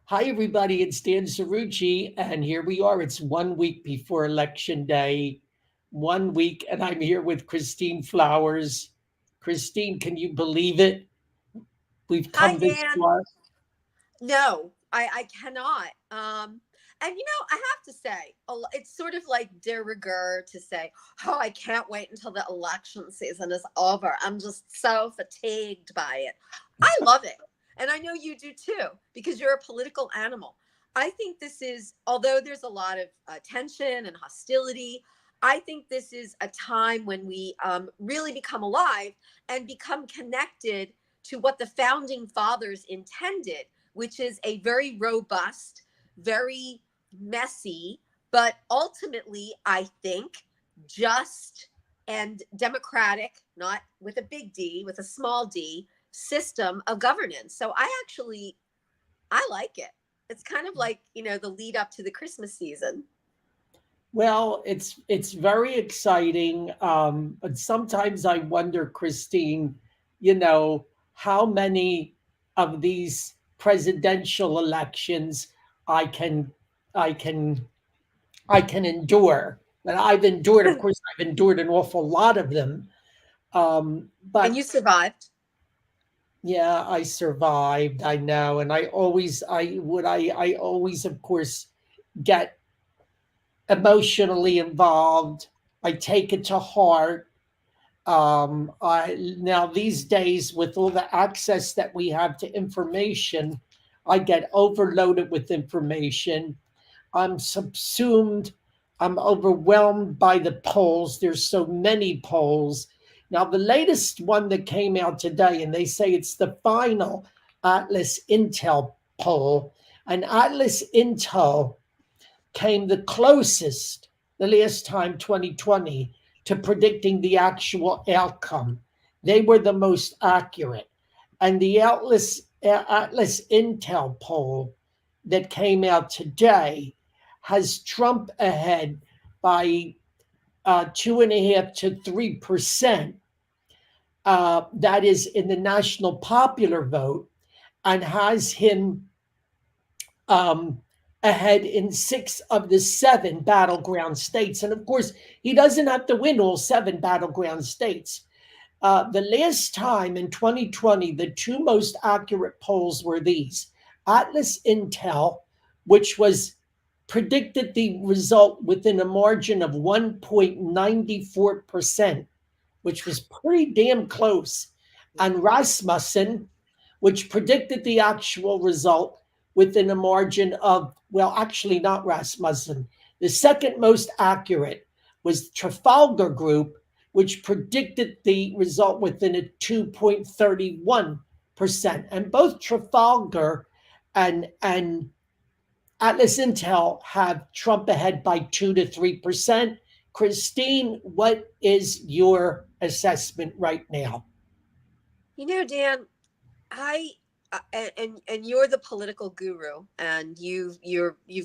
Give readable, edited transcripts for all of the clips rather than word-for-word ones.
Hi, everybody. It's Dan Cerrucci, and here we are. It's 1 week before Election Day. 1 week, and I'm here with Christine Flowers. Christine, can you believe it? We've Hi, come this Dan. far. No, I cannot. And I have to say, it's sort of like de rigueur to say, "Oh, I can't wait until the election season is over. I'm just so fatigued by it." I love it, and I know you do too, because you're a political animal. I think this is, although there's a lot of tension and hostility. I think this is a time when we really become alive and become connected to what the founding fathers intended, which is a very robust, very messy, but ultimately, I think, just and democratic, not with a big D, with a small d, system of governance. So I like it. It's kind of like, the lead up to the Christmas season. Well, it's very exciting, but sometimes I wonder, Christine, you know, how many of these presidential elections I can I can I can endure. And I've endured, of course, I've endured an awful lot of them. And But you survived. yeah, I survived. I know, and I always, of course, get emotionally involved. I take it to heart. I now these days with all the access that we have to information, I get overloaded with information. I'm subsumed. I'm overwhelmed by the polls. There's so many polls. Now, the latest one that came out today, and they say it's the final Atlas Intel poll, and Atlas Intel came the closest the last time, 2020, to predicting the actual outcome. They were the most accurate. And the Atlas Intel poll that came out today has Trump ahead by 2.5 to 3%. That is in the national popular vote, and has him um, ahead in 6 of the 7 battleground states. And of course, he doesn't have to win all 7 battleground states. The last time in 2020, the two most accurate polls were these: Atlas Intel, which was predicted the result within a margin of 1.94%, which was pretty damn close, and Rasmussen, which predicted the actual result within a margin of, well, actually, not Rasmussen. The second most accurate was Trafalgar Group, which predicted the result within a 2.31%. And both Trafalgar and Atlas Intel have Trump ahead by 2 to 3%. Christine, what is your assessment right now? Dan, I and you're the political guru, and you've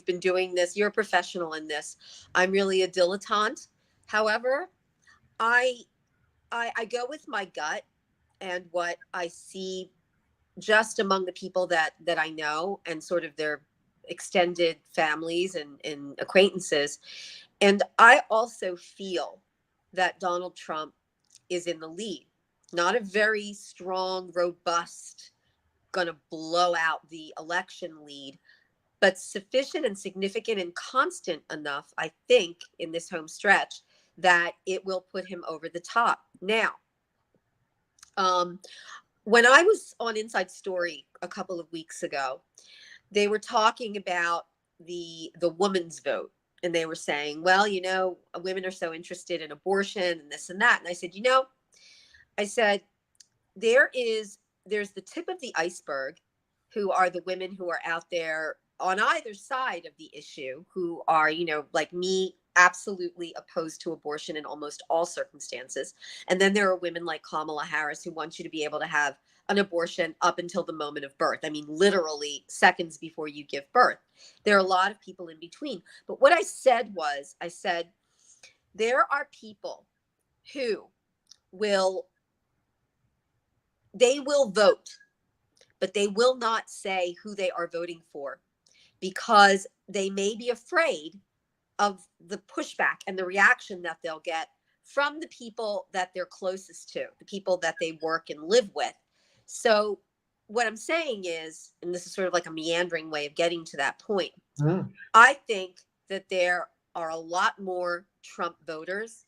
been doing this. You're a professional in this. I'm really a dilettante. However, I I go with my gut and what I see just among the people that I know and sort of their extended families and acquaintances. And I also feel that Donald Trump is in the lead. Not a very strong, robust, going to blow out the election lead, but sufficient and significant and constant enough, I think, in this home stretch that it will put him over the top. Now, um, when I was on Inside Story a couple of weeks ago, they were talking about the woman's vote, and they were saying, well, women are so interested in abortion and this and that. And I said, I said, there's the tip of the iceberg, who are the women who are out there on either side of the issue, who are, like me, absolutely opposed to abortion in almost all circumstances. And then there are women like Kamala Harris who want you to be able to have an abortion up until the moment of birth. I mean, literally seconds before you give birth. There are a lot of people in between. But what I said was, I said, there are people who will they will vote, but they will not say who they are voting for because they may be afraid of the pushback and the reaction that they'll get from the people that they're closest to, the people that they work and live with. So, what I'm saying is, and this is sort of like a meandering way of getting to that point, Mm. I think that there are a lot more Trump voters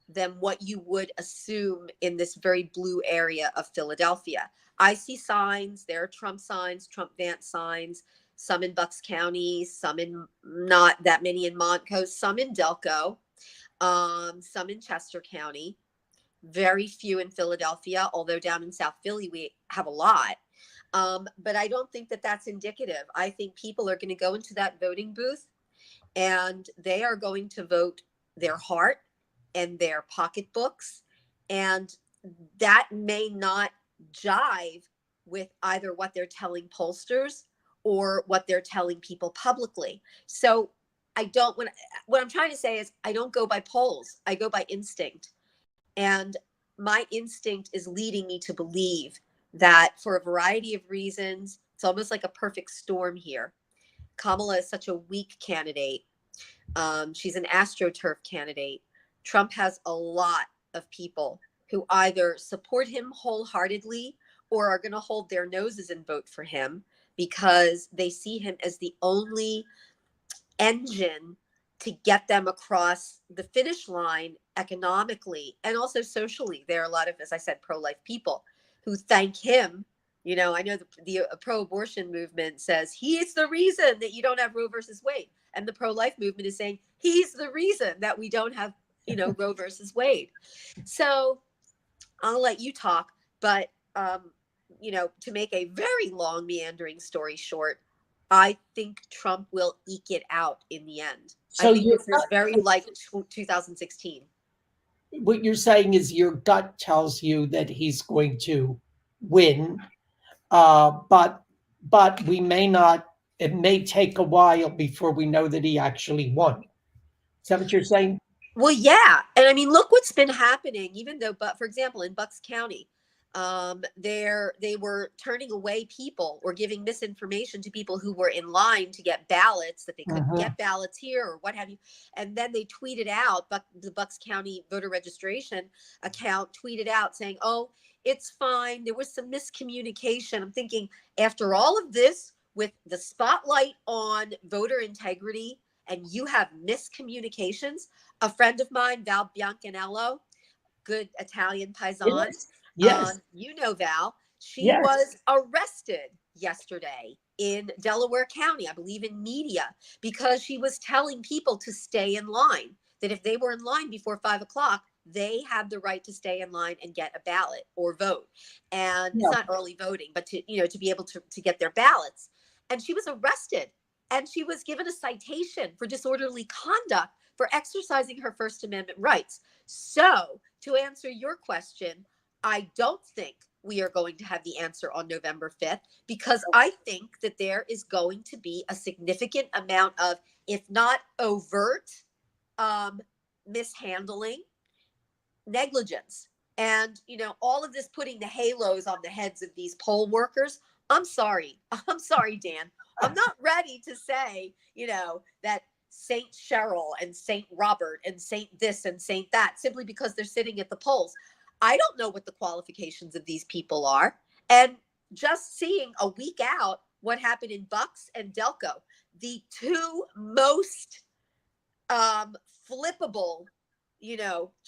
than what you would assume in this very blue area of Philadelphia. I see signs, there are Trump signs, Trump Vance signs, some in Bucks County, some in not that many in Montco, some in Delco, some in Chester County, very few in Philadelphia, although down in South Philly we have a lot. But I don't think that that's indicative. I think people are going to go into that voting booth and they are going to vote their heart and their pocketbooks. And that may not jive with either what they're telling pollsters or what they're telling people publicly. So I don't, what I'm trying to say is I don't go by polls, I go by instinct. And my instinct is leading me to believe that for a variety of reasons, it's almost like a perfect storm here. Kamala is such a weak candidate. She's an AstroTurf candidate. Trump has a lot of people who either support him wholeheartedly or are going to hold their noses and vote for him because they see him as the only engine to get them across the finish line economically and also socially. There are a lot of, as I said, pro-life people who thank him. You know, I know the pro-abortion movement says he's the reason that you don't have Roe versus Wade. And the pro-life movement is saying he's the reason that we don't have, Roe versus Wade. So I'll let you talk, but to make a very long meandering story short, I think Trump will eke it out in the end. I So think this is very like 2016. what you're saying is your gut tells you that he's going to win, but we may not. It may take a while before we know that he actually won. Is that what you're saying? Well, yeah, and I mean, look what's been happening. Even though, but for example, in Bucks County, they were turning away people or giving misinformation to people who were in line to get ballots that they couldn't Uh-huh. get ballots here or what have you. And then they tweeted out, the Bucks County voter registration account tweeted out saying, "Oh, it's fine. There was some miscommunication." I'm thinking, after all of this, with the spotlight on voter integrity, and you have miscommunications. A friend of mine, Val Biancanello, good Italian paisan. Yes. Yes. Val, she Yes. was arrested yesterday in Delaware County, I believe in media, because she was telling people to stay in line, that if they were in line before 5 o'clock, they had the right to stay in line and get a ballot or vote. And it's Yeah. not early voting, but to be able to get their ballots. And she was arrested and she was given a citation for disorderly conduct for exercising her First Amendment rights. So, to answer your question, I don't think we are going to have the answer on November 5th because I think that there is going to be a significant amount of, if not overt, mishandling, negligence. And, all of this putting the halos on the heads of these poll workers. I'm sorry. I'm sorry, Dan. I'm not ready to say, that Saint Cheryl and Saint Robert and Saint this and Saint that simply because they're sitting at the polls. I don't know what the qualifications of these people are. And just seeing a week out what happened in Bucks and Delco, the two most flippable,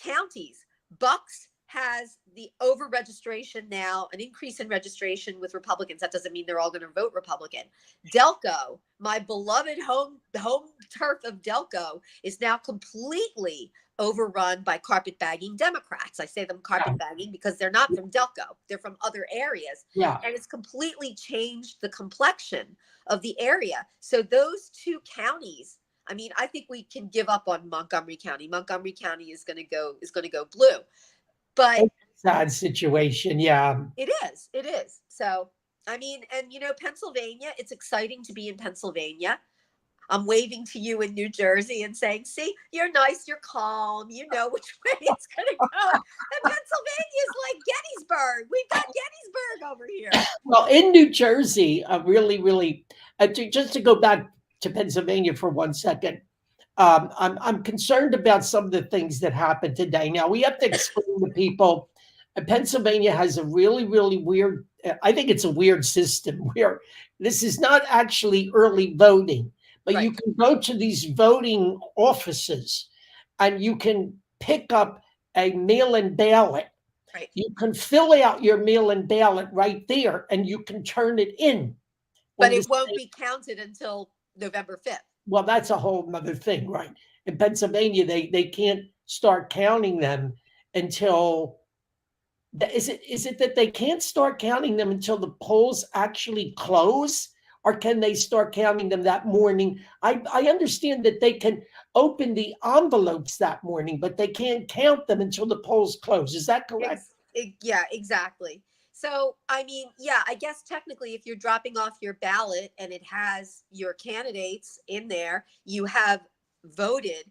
counties. Bucks has the over registration now, an increase in registration with Republicans. That doesn't mean they're all going to vote Republican. Delco, my beloved home turf of Delco, is now completely overrun by carpetbagging Democrats. I say them carpetbagging because they're not from Delco. They're from other areas. Yeah. And it's completely changed the complexion of the area. So those two counties, I mean, I think we can give up on Montgomery County. Montgomery County is going to go blue. But sad situation. Yeah. it is. It is. So, I mean, and Pennsylvania, it's exciting to be in Pennsylvania. I'm waving to you in New Jersey and saying, see, you're nice, you're calm, you know which way it's going to go. And Pennsylvania is like Gettysburg. We've got Gettysburg over here. Well, in New Jersey, really, really, just to go back to Pennsylvania for 1 second. I'm concerned about some of the things that happened today. Now we have to explain to people. Pennsylvania has a really, really weird. I think it's a weird system where this is not actually early voting, but Right. you can go to these voting offices, and you can pick up a mail-in ballot. Right. You can fill out your mail-in ballot right there, and you can turn it in But on the it won't same. be counted until November 5th. Well, that's a whole other thing, right? In Pennsylvania, they can't start counting them until. Is it that they can't start counting them until the polls actually close, or can they start counting them that morning? I understand that they can open the envelopes that morning, but they can't count them until the polls close. Is that correct? Yeah, exactly. So, I mean, yeah, I guess technically, if you're dropping off your ballot and it has your candidates in there, you have voted.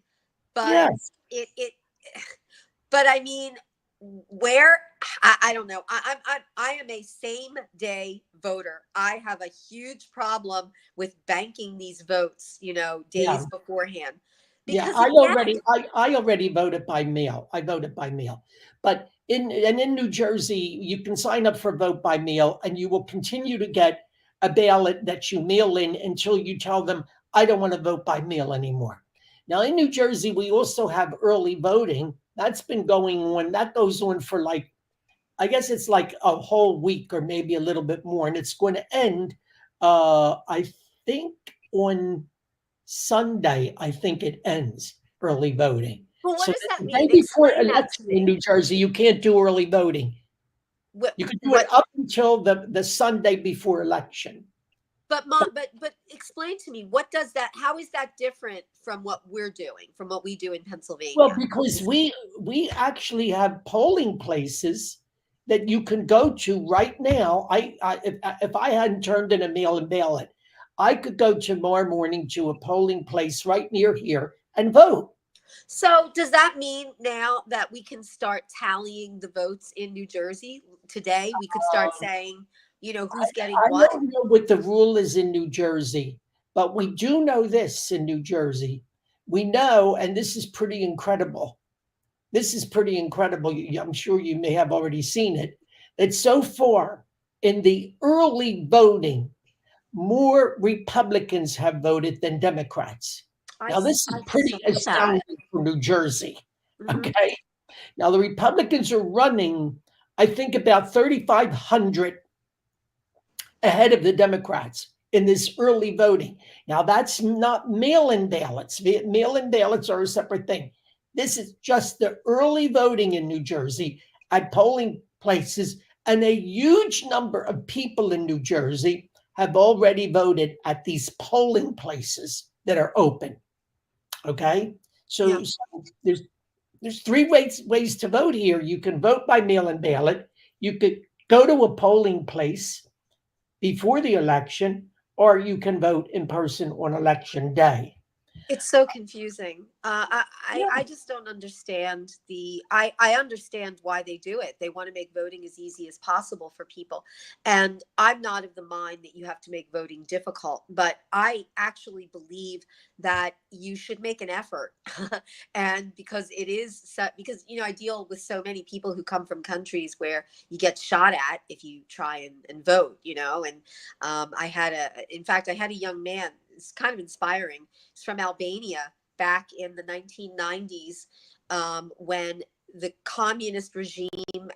But Yes. it but I mean, where I don't know. I am a same day voter. I have a huge problem with banking these votes, Yeah. days beforehand, Yeah, because again, I already voted by mail. I voted by mail. But in New Jersey, you can sign up for vote by mail, and you will continue to get a ballot that you mail in until you tell them, I don't want to vote by mail anymore. Now in New Jersey, we also have early voting. That's been going on. That goes on for like, I guess it's like a whole week or maybe a little bit more, and it's going to end I think on Sunday, I think it ends early voting. well, what So does that the mean? day before Explain that to election in me. New Jersey, you can't do early voting. What You can do it what up until the Sunday before election. But explain to me, what does that, how is that different from what we're doing, from what we do in Well, Pennsylvania? because we actually have polling places that you can go to right now. If I hadn't turned in a mail-in ballot, I could go tomorrow morning to a polling place right near here and vote. So does that mean now that we can start tallying the votes in New Jersey today? We could start saying, who's getting I what? don't know what the rule is in New Jersey, but we do know this in New Jersey. We know, and this is pretty incredible. This is pretty incredible. I'm sure you may have already seen it. That so far in the early voting, more Republicans have voted than Democrats. Now, this is I pretty saw that. astounding for New Jersey. Hmm. Okay. Now, the Republicans are running, I think, about 3,500 ahead of the Democrats in this early voting. Now, that's not mail in ballots. Mail in ballots are a separate thing. This is just the early voting in New Jersey at polling places, and a huge number of people in New Jersey have already voted at these polling places that are open. Okay, Yeah. so there's three ways to vote here. You can vote by mail-in ballot. You could go to a polling place before the election, or you can vote in person on election day. It's so confusing. I Yeah. just don't understand I understand why they do it. They want to make voting as easy as possible for people. And I'm not of the mind that you have to make voting difficult, but I actually believe that you should make an effort. And because because, I deal with so many people who come from countries where you get shot at if you try and vote, and in fact, I had a young man, it's kind of inspiring. He's from Albania back in the 1990s, when the communist regime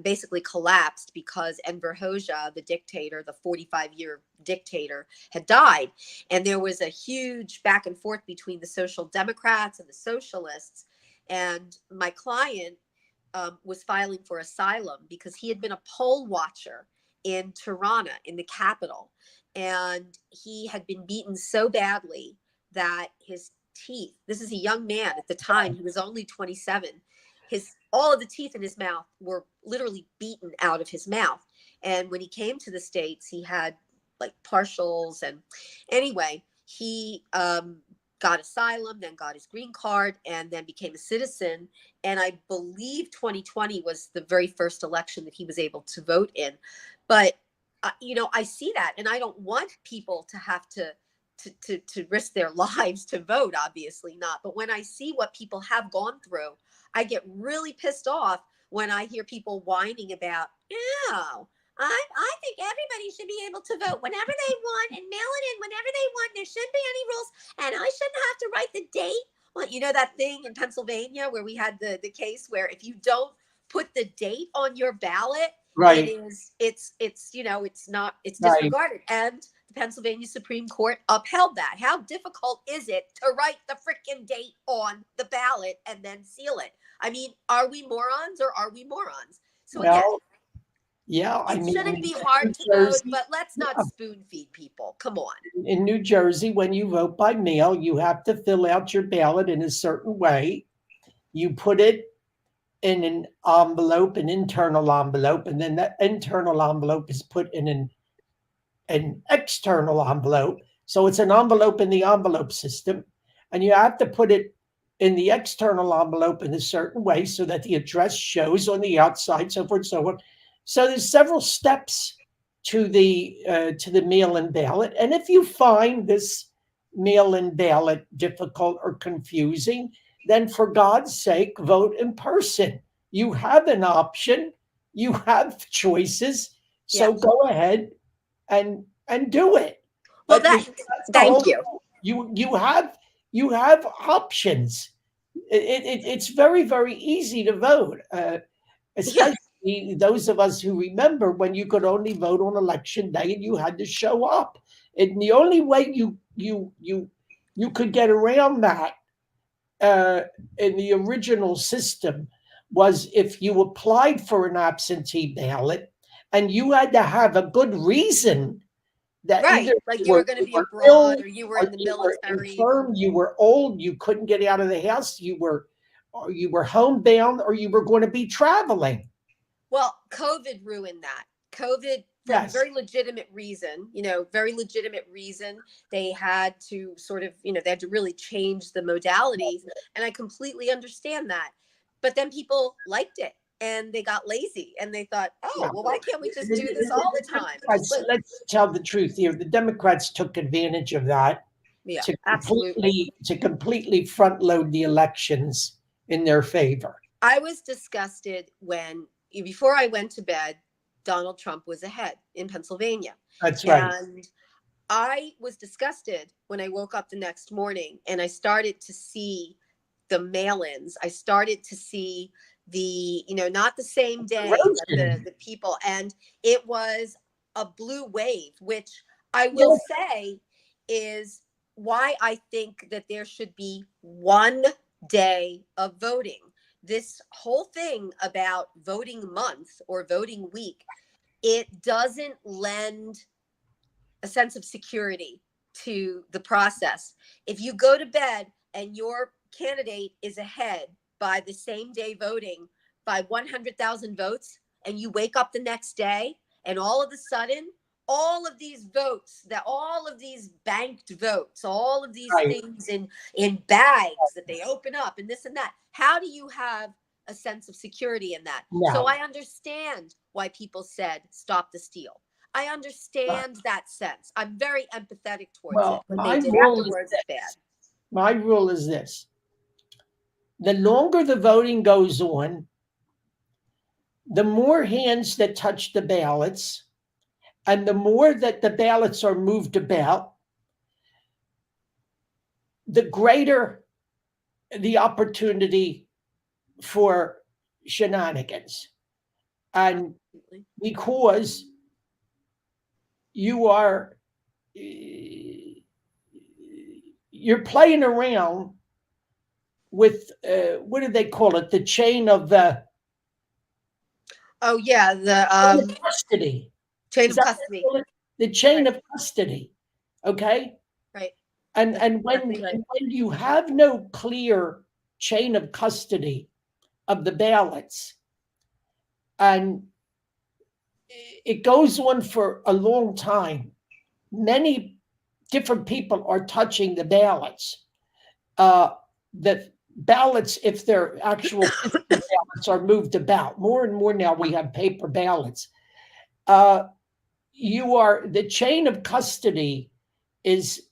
basically collapsed because Enver Hoxha, the dictator, the 45-year dictator, had died. And there was a huge back and forth between the Social Democrats and the Socialists. And my client was filing for asylum because he had been a poll watcher in Tirana, in the capital. And he had been beaten so badly that his teeth, this is a young man at the time, he was only 27, all of the teeth in his mouth were literally beaten out of his mouth. And when he came to the States, he had like partials. And anyway, he got asylum, then got his green card, and then became a citizen. And I believe 2020 was the very first election that he was able to vote in. But I see that, and I don't want people to have to to risk their lives to vote, obviously not. But when I see what people have gone through, I get really pissed off when I hear people whining about, oh, I think everybody should be able to vote whenever they want and mail it in whenever they want. There shouldn't be any rules, and I shouldn't have to write the date. Well, you know that thing in Pennsylvania where we had the case where if you don't put the date on your ballot, Right, it's it's not, it's right. disregarded. And the Pennsylvania Supreme Court upheld that. How difficult is it to write the freaking date on the ballot and then seal it? I mean, are we morons or are we morons? So again, Well, yeah, I it mean, shouldn't in be hard New to vote, Jersey, but let's not yeah, spoon feed people. Come on. in New Jersey, when you vote by mail, you have to fill out your ballot in a certain way. You put it in an envelope, an internal envelope, and then that internal envelope is put in an external envelope. So it's an envelope in the envelope system. And you have to put it in the external envelope in a certain way so that the address shows on the outside, so forth and so on. So there's several steps to the mail-in ballot. And if you find this mail-in ballot difficult or confusing, then for God's sake, vote in person. You have an option, you have choices. So Yes. go ahead and do it. Well, But that, that's the thank whole you. you have options. It's very very easy to vote, Yeah. especially those of us who remember when you could only vote on election day and you had to show up. And the only way you could get around that uh, in the original system was if you applied for an absentee ballot and you had to have a good reason that either Right. Like you were going to you be were ill abroad or you were or in the you were military. infirm, you were old, you couldn't get out of the house, or you were homebound, or you were going to be traveling. Well, COVID ruined that. COVID, for a Yes. very legitimate reason, very legitimate reason, they had to sort of, they had to really change the modalities. And I completely understand that. But then people liked it and they got lazy and they thought, Yeah. oh, well, why can't we just do this all the time? But Let's tell the truth here. The Democrats took advantage of that yeah, absolutely. to completely front load the elections in their favor. I was disgusted when, before I went to bed, Donald Trump was ahead in Pennsylvania. That's right. And I was disgusted when I woke up the next morning and I started to see the mail-ins. I started to see not the same day, but Erosion. the people. And it was a blue wave, which I will Yeah. say is why I think that there should be one day of voting. This whole thing about voting month or voting week, it doesn't lend a sense of security to the process. If you go to bed and your candidate is ahead by the same day voting by 100,000 votes, and you wake up the next day and all of a sudden, all of these banked votes, all of these Right. things in bags that they open up and this and that, how do you have a sense of security in that? So Now, I understand why people said stop the steal. I understand that sense. I'm very empathetic towards it. well, What they did afterwards is bad. my rule is this: the longer the voting goes on, the more hands that touch the ballots, and the more that the ballots are moved about, the greater the opportunity for shenanigans. And Absolutely. because you are you're playing around with what do they call it? The Oh yeah, the chain of custody. chain Is of that what they custody. call it? The chain Right, of custody. Okay. right. And That's exactly right. when you have no clear chain of custody of the ballots, and it goes on for a long time, many different people are touching the ballots. The ballots, if they're actual physical ballots, are moved about. More and more now we have paper ballots. Uh, you are the chain of custody is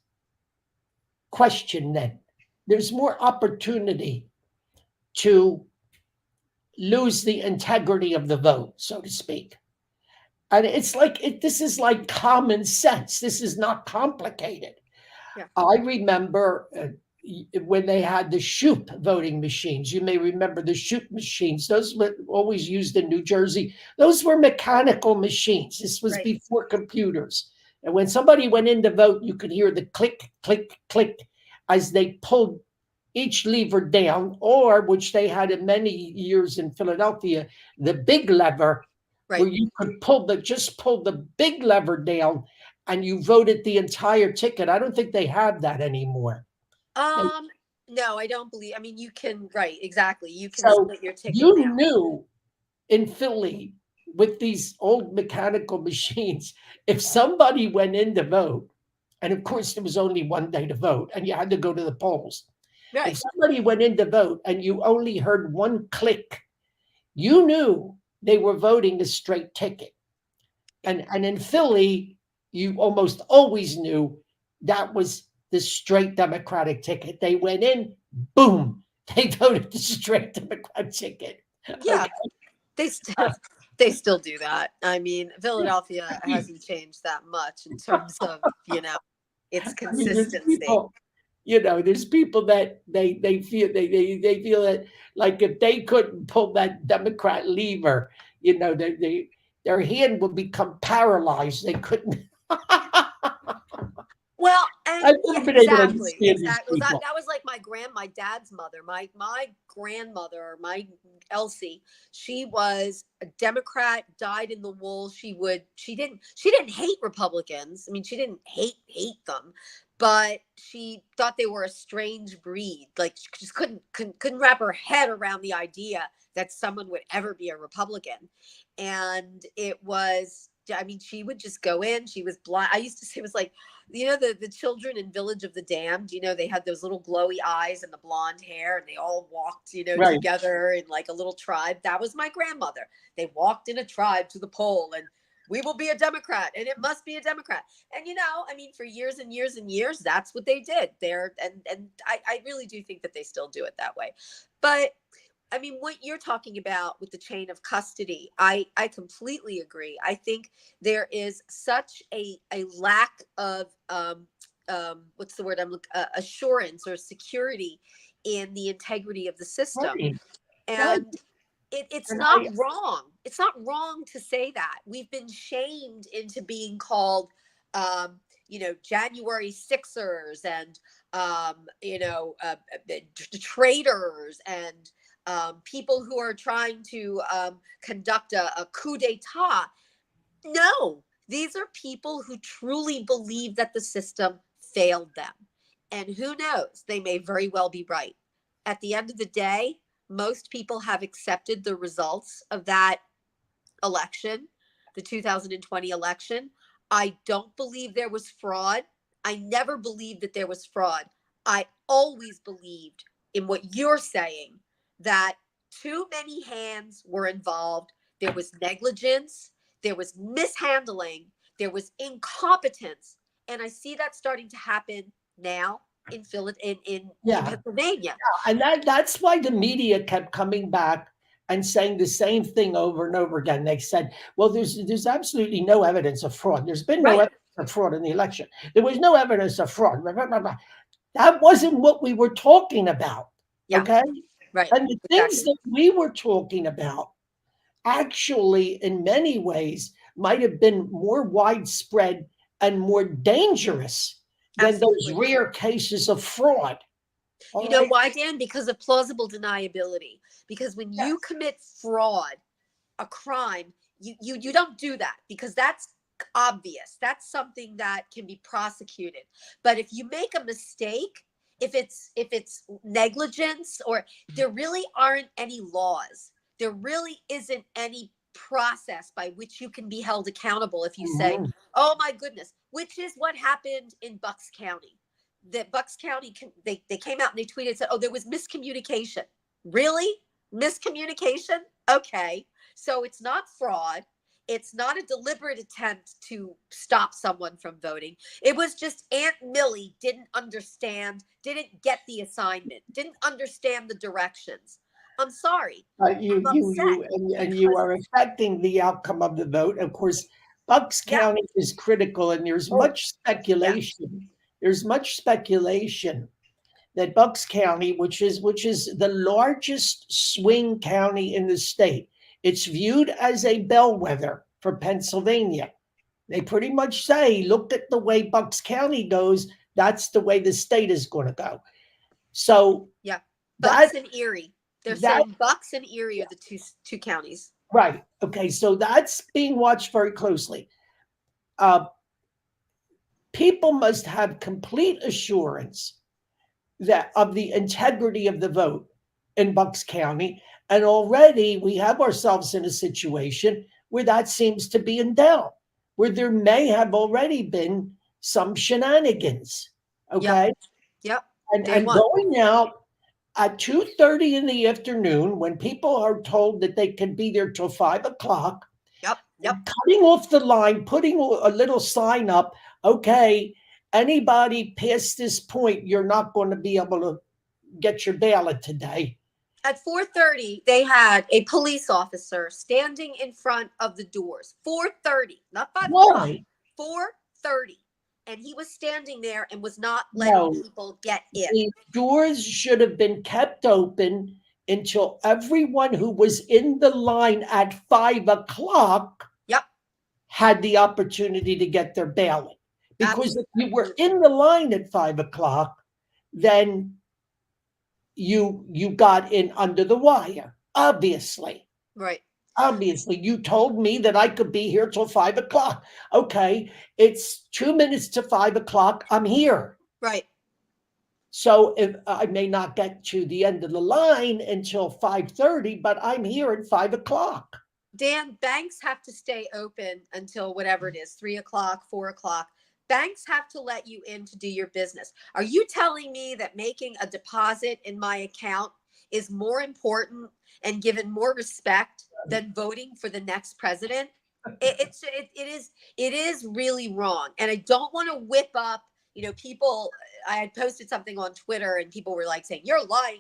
question then. There's more opportunity to lose the integrity of the vote, so to speak. And it's like this is like common sense. This is not complicated. Yeah. I remember when they had the Shoop voting machines. You may remember the Shoop machines. Those were always used in New Jersey. Those were mechanical machines. This was Right. before computers. And when somebody went in to vote, you could hear the click, click, click as they pulled each lever down, or which they had in many years in Philadelphia, the big lever, where Right. you could pull the big lever down and you voted the entire ticket. I don't think they have that anymore. And Um, no, I don't believe. I mean, you can, right, exactly. You can so split your ticket you now. knew in Philly with these old mechanical machines, if somebody went in to vote, and of course there was only one day to vote and you had to go to the polls. If Right. somebody went in to vote and you only heard one click, you knew they were voting a straight ticket. And in Philly, you almost always knew that was the straight Democratic ticket. They went in, boom, they voted the straight Democratic ticket. Yeah, Okay. they still they still do that. I mean, Philadelphia hasn't changed that much in terms of, its I mean, there's consistency. people, there's people that they feel that like if they couldn't pull that Democrat lever, their hand would become paralyzed. They couldn't. Well, and I've yeah, never been able to exactly, understand these exactly. Well, that people. that was like my dad's mother, my grandmother, my Elsie. She was a Democrat, dyed in the wool. She didn't hate Republicans. I mean, she didn't hate them, but she thought they were a strange breed. Like she just couldn't wrap her head around the idea that someone would ever be a Republican, and it was. I mean, she would just go in. She was blind. I used to say it was like the children in Village of the Damned, they had those little glowy eyes and the blonde hair, and they all walked, Right. together in like a little tribe. That was my grandmother. They walked in a tribe to the poll, and we will be a Democrat, and it must be a Democrat. And I mean, for years and years and years, that's what they did there. And I really do think that they still do it that way. But I mean, what you're talking about with the chain of custody, I completely agree. I think there is such a lack of what's the word I'm looking assurance or security in the integrity of the system, Right. Right. and it's And not wrong. It's not wrong to say that. We've been shamed into being called, January Sixers and traitors and people who are trying to conduct a coup d'etat. No, these are people who truly believe that the system failed them. And who knows, they may very well be right. At the end of the day, most people have accepted the results of that election, the 2020 election. I don't believe there was fraud. I never believed that there was fraud. I always believed in what you're saying, that too many hands were involved. There was negligence, there was mishandling, there was incompetence. And I see that starting to happen now in in yeah, Pennsylvania. and that's why the media kept coming back and saying the same thing over and over again. They said, "Well, there's absolutely no evidence of fraud. There's been no Right. evidence of fraud in the election. There was no evidence of fraud." Blah, blah, blah, blah. That wasn't what we were talking about. Yeah. Okay, Right. and the things Exactly. that we were talking about actually, in many ways, might have been more widespread and more dangerous than those Absolutely. rare cases of fraud. All You know right. why, Dan? Because of plausible deniability. Because when you Yes. commit fraud, a crime, you don't do that because that's obvious. That's something that can be prosecuted. But if you make a mistake, if it's negligence, or there really aren't any laws, there really isn't any process by which you can be held accountable if you say, Mhm. "Oh my goodness," which is what happened in Bucks County. That Bucks County, they came out and they tweeted and said, "Oh, there was miscommunication." Really? Miscommunication? Okay. So it's not fraud. it's not a deliberate attempt to stop someone from voting. It was just Aunt Millie didn't understand, didn't get the assignment, didn't understand the directions. I'm sorry. I'm upset And you because are affecting the outcome of the vote. Of course, Bucks yeah, County is critical, and there's oh much yeah, speculation. There's much speculation that Bucks County, which is the largest swing county in the state, it's viewed as a bellwether for Pennsylvania. They pretty much say, look at the way Bucks County goes, that's the way the state is going to go. So yeah. that Bucks and Erie. They're that saying Bucks and Erie are the two counties. right. Okay, so that's being watched very closely. Uh, People must have complete assurance that of the integrity of the vote in Bucks County. And already we have ourselves in a situation where that seems to be in doubt, where there may have already been some shenanigans. Yep, Okay. yep. Day And one. going out at 2:30 in the afternoon when people are told that they can be there till 5 o'clock, Yep, yep. cutting off the line, putting a little sign up, okay, anybody past this point, you're not going to be able to get your ballot today. At 4:30, they had a police officer standing in front of the doors. 4:30, not 5 o'clock. Why? 4:30, and he was standing there and was not letting No, people get in. the doors should have been kept open until everyone who was in the line at 5 o'clock Yep, had the opportunity to get their ballot. Because if you were absolutely. in the line at 5 o'clock, then you got in under the wire. Right, Obviously, you told me that I could be here till 5 o'clock. Okay, it's 2 minutes to 5 o'clock. I'm here. right. So if I may not get to the end of the line until 5:30, but I'm here at 5 o'clock. Dan, banks have to stay open until whatever it is, 3 o'clock, 4 o'clock. Banks have to let you in to do your business. Are you telling me that making a deposit in my account is more important and given more respect than voting for the next president? It is really wrong. And I don't want to whip up, people. I had posted something on Twitter and people were like saying, you're lying,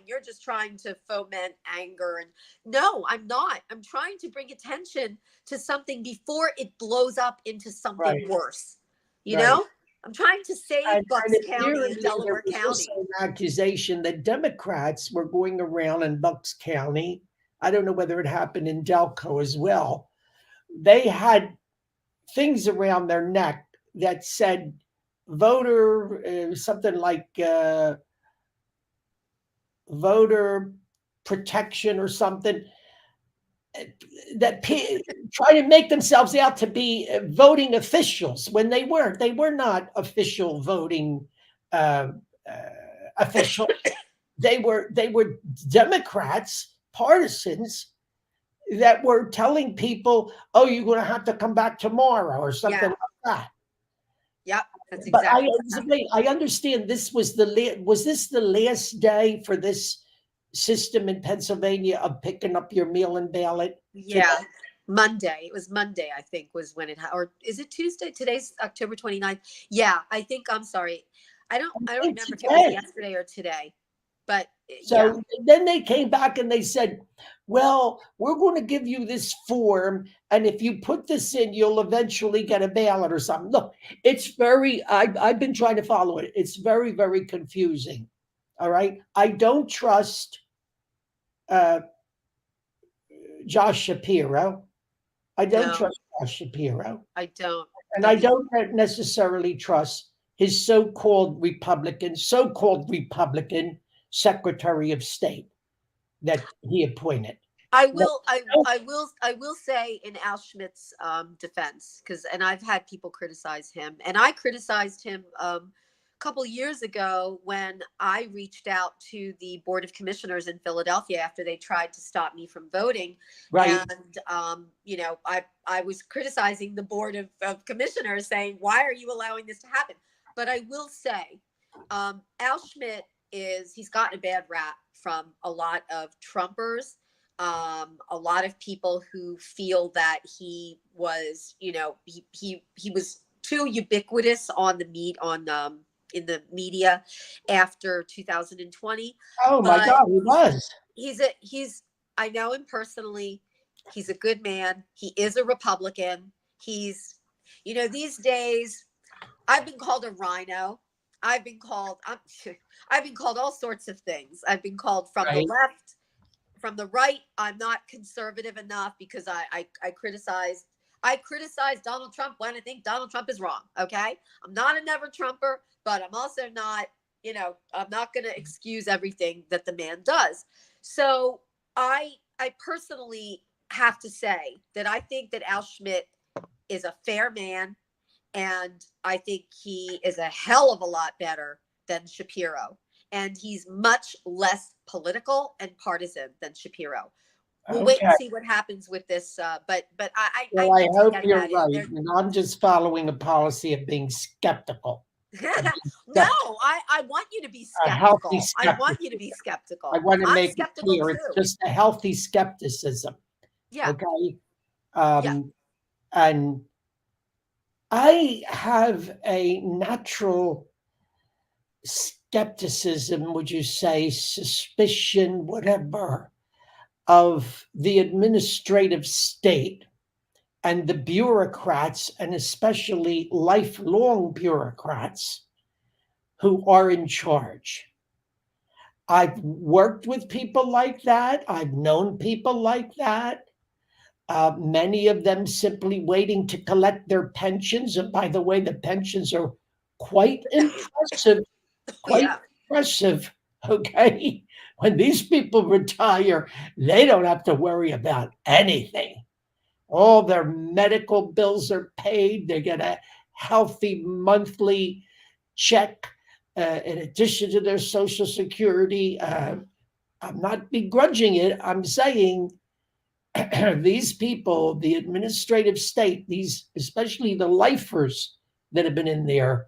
you're just trying to foment anger. And no, I'm not. I'm trying to bring attention to something before it blows up into something Right, worse. You right. know, I'm trying to save And Bucks County and apparently there Delaware was also County. an accusation that Democrats were going around in Bucks County. I don't know whether it happened in Delco as well. They had things around their neck that said voter, something like voter protection or something, that try to make themselves out to be voting officials when they weren't. They were not official voting uh, uh, officials. They were Democrats, partisans that were telling people, "Oh, you're going to have to come back tomorrow" or something Yeah. like that. Yep. That's But exactly what happened. I understand this was was this the last day for this system in Pennsylvania of picking up your mail-in ballot today? Yeah. Monday. It was Monday, I think, was when or is it Tuesday? Today's October 29th. Yeah, I think, I'm sorry. I don't And remember if it was today. yesterday or today, but yeah. So then they came back and they said, "Well, we're going to give you this form, and if you put this in, you'll eventually get a ballot or something." Look, it's very. I've been trying to follow it. It's very very confusing. All right, I don't trust uh, Josh Shapiro. I don't No, trust Josh Shapiro, I and I don't either. don't necessarily trust his so-called Republican Secretary of State that he appointed. I No, will, I, no, I will say in Al Schmidt's defense, and I've had people criticize him, and I criticized him a couple years ago when I reached out to the Board of Commissioners in Philadelphia after they tried to stop me from voting, right, and I was criticizing the Board of Commissioners, saying, "Why are you allowing this to happen?" But I will say, Al Schmidt he's gotten a bad rap from a lot of Trumpers, A lot of people who feel that he was, he was too ubiquitous on the in the media after 2020. Oh my But God, he was. he's I know him personally. He's a good man. He is a Republican. He's, these days I've been called a rhino. I've been called I'm, I've been called all sorts of things. I've been called from the Right. left, from the right. I'm not conservative enough because I criticize Donald Trump when I think Donald Trump is wrong. Okay, I'm not a never Trumper, but I'm also not. I'm not going to excuse everything that the man does. So I personally have to say that I think that Al Schmidt is a fair man, and I think he is a hell of a lot better than Shapiro. And he's much less political and partisan than Shapiro. We'll wait and Okay. see what happens with this. But I Well, I need to hope get you're that in right. there. And I'm just following a policy of being skeptical. Of being No, skeptical, I want you to be a healthy skeptical. I want you to skepticism. be I skeptical. want to I'm make it skeptical clear it's too. just a healthy skepticism. Yeah, Okay. yeah. And I have a natural skepticism, would you say, suspicion, whatever, of the administrative state and the bureaucrats, and especially lifelong bureaucrats who are in charge. I've worked with people like that. I've known people like that. Many of them simply waiting to collect their pensions. And by the way, the pensions are quite impressive, quite Yeah. impressive. Okay. When these people retire, they don't have to worry about anything. All their medical bills are paid. They get a healthy monthly check in addition to their Social Security. I'm not begrudging it. I'm saying these people, the administrative state, these, especially the lifers that have been in there,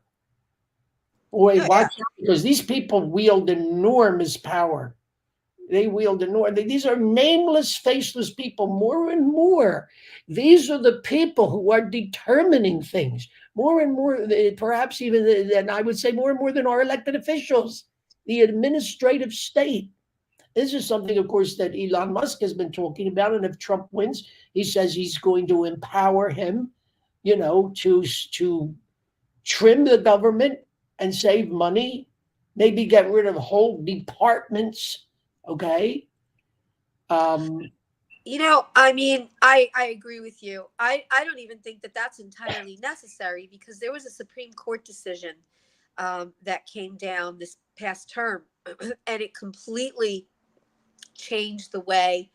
boy, Oh yeah. watch out, because these people wield enormous power. They wield enormous. These are nameless, faceless people. More and more, these are the people who are determining things. More and more, perhaps even than I would say, more and more than our elected officials. The administrative state. This is something, of course, that Elon Musk has been talking about. And if Trump wins, he says he's going to empower him, to trim the government and save money, maybe get rid of whole departments. Okay. Um, I mean, I agree with you. I don't even think that that's entirely necessary because there was a Supreme Court decision that came down this past term, and it completely changed the way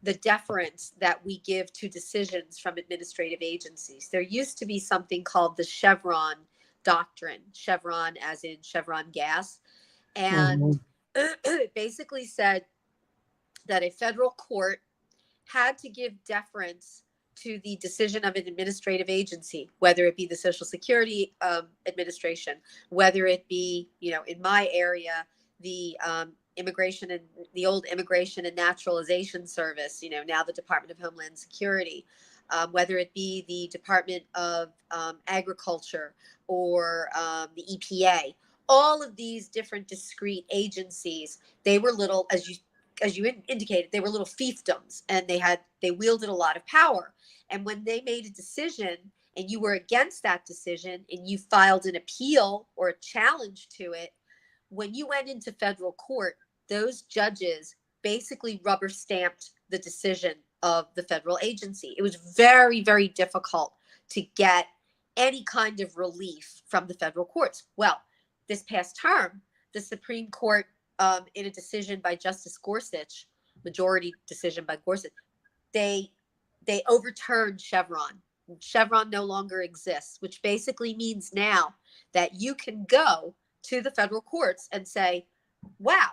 the deference that we give to decisions from administrative agencies. There used to be something called the Chevron doctrine, Chevron as in Chevron gas, and mhm. it basically said that a federal court had to give deference to the decision of an administrative agency, whether it be the Social Security Administration, whether it be, in my area, the immigration and the old Immigration and Naturalization Service, now the Department of Homeland Security, whether it be the Department of Agriculture or the EPA. All of these different discrete agencies, they were little, as you indicated, they were little fiefdoms, and they wielded a lot of power. And when they made a decision and you were against that decision and you filed an appeal or a challenge to it, when you went into federal court, those judges basically rubber stamped the decision of the federal agency. It was very, very difficult to get any kind of relief from the federal courts. Well, this past term, the Supreme Court, in a decision by Justice Gorsuch, majority decision by Gorsuch, they they overturned Chevron. Chevron no longer exists, which basically means now that you can go to the federal courts and say, "Wow,